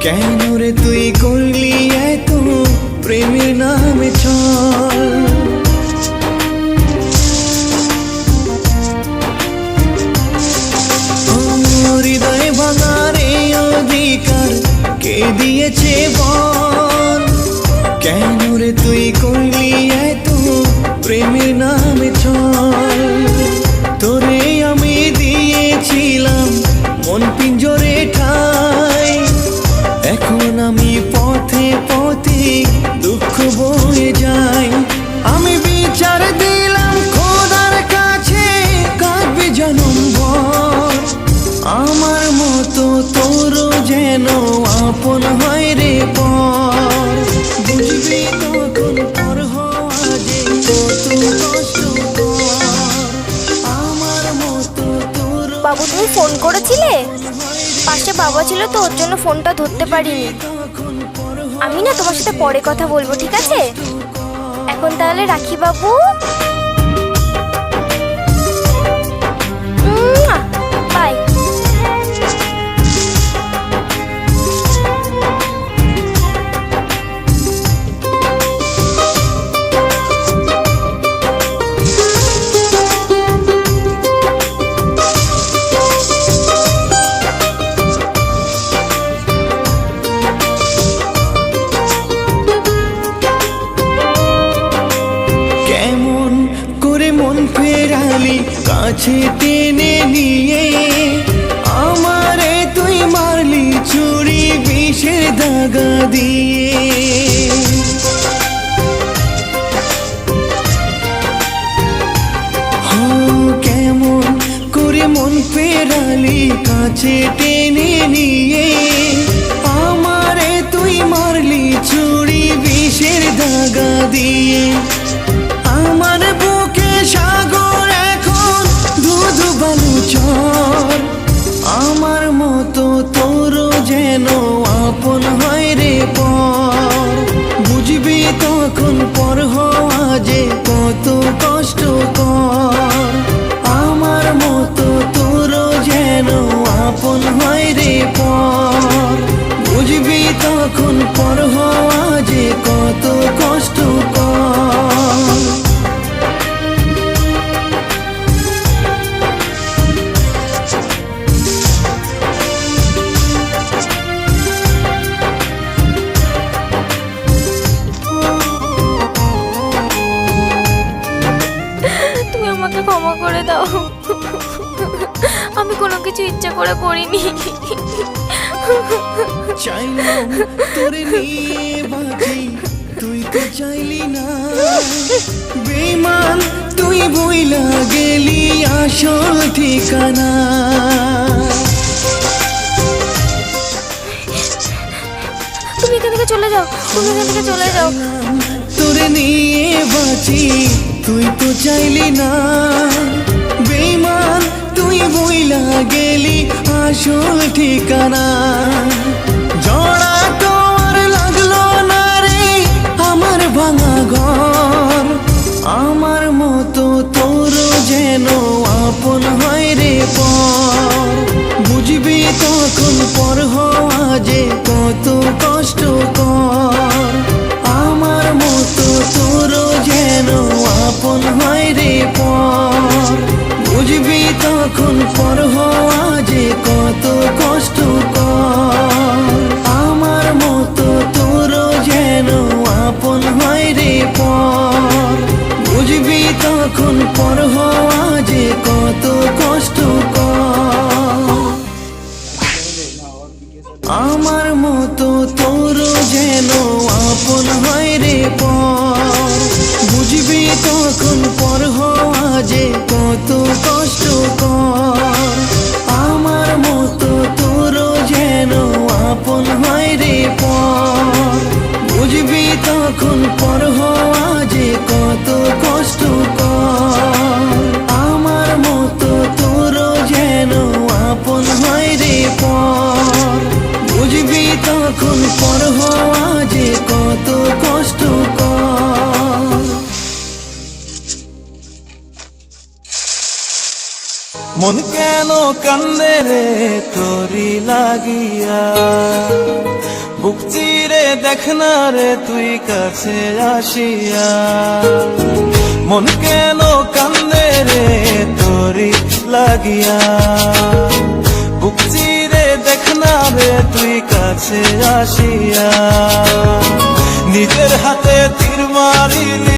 কেন রে তুই করলি এত প্রেমের নামে ছল? হৃদয় ভাঙার এই অধিকার কে দিয়েছে বল? কেন রে তুই করলি এত প্রেমের নামে ছল? তোরে আমি দিয়েছিলাম মন পিঞ্জরে ঠাই, এখন আমি পথে পথে দুঃখ বয়ে যাই। আমি বিচার দিলাম খোদার কাছে, কাঁদবে জনমভর। আমার মতো তোরও যেন আপন হয় রে পর। বুঝবি তখন পর হওয়া যে কত কষ্টকর। আমার মতো তোর। বাবু তুমি ফোন করেছিলে? পাশে বাবা ছিল তো ওর জন্য ফোনটা ধরতে পারিনি। আমি না তোমার সাথে পরে কথা বলবো, ঠিক আছে? এখন তাহলে রাখি বাবু। বাই। কাছে টেনে নিয়ে আমারে তুই মারলি ছুরি বিষের দাগা দিয়ে। কেমন করে মন ফেরালি কাছে টেনে নিয়ে আমারে তুই মারলি ছুরি বিষের দাগা দিয়ে। আমার বুকে সাগর এখন ধুধু বালু চর। আমার মতো তোরও যেন আপন হয় রে পর। বুঝবি তখন পর হওয়া যে কত কষ্টকর। আমার মতো তোরও যেন আপন হয় রে পর। বুঝবি তখন পর হওয়া যে কত কষ্টকর। ক্ষমা করে দাও, আমি কোনো কিছু ইচ্ছা করে করিনি। চাইলাম তোরে নিয়ে বাঁচি, তুই তো চাইলি না। বেঈমান তুই বইলা গেলি আসল ঠিকানা। তুমি এখান থেকে চলে যাও, তুমি এখান থেকে চলে যাও। তোরে নিয়ে বাঁচি, তুই তো চাইলি না। বেঈমান তুই বইলা গেলি আসল ঠিকানা। জড়া তোর লাগলো না রে আমার ভাঙা ঘর। আমার মতো তোরও যেন আপন হয় রে পর। বুঝবি তখন পর হওয়া যে কত কষ্টকর। আমার মতো তোরও যেন আপন হয় রে পর। বুঝবি তখন পর হওয়া যে কত কষ্টকর। আমার মতো তোরও যেন আপন হয় রে পর। বুঝবি তখন পর হওয়া যে কত কষ্টকর। আমার মতো তোরও যেন আপন হয় রে পর। বুঝবি তখন পর হওয়া যে কত কষ্টকর। আমার মতো তোরও যেন আপন হয় রে পর। বুঝবি তখন পর হওয়া যে কত কষ্টকর। আমার মতো তোরও যেন আপন হয় রে পর। বুঝবি তখন পর হওয়া যে কত কষ্টকর। মন কেন কান্দে রে তোরি লাগিয়া, বুক চিরে দেখ না রে তুই কাছে আসিয়া। মন কেন কান্দে রে তোরি লাগিয়া, বুক চিরে দেখ না রে তুই কাছে আসিয়া। নিজের হাতে তীর মারিলি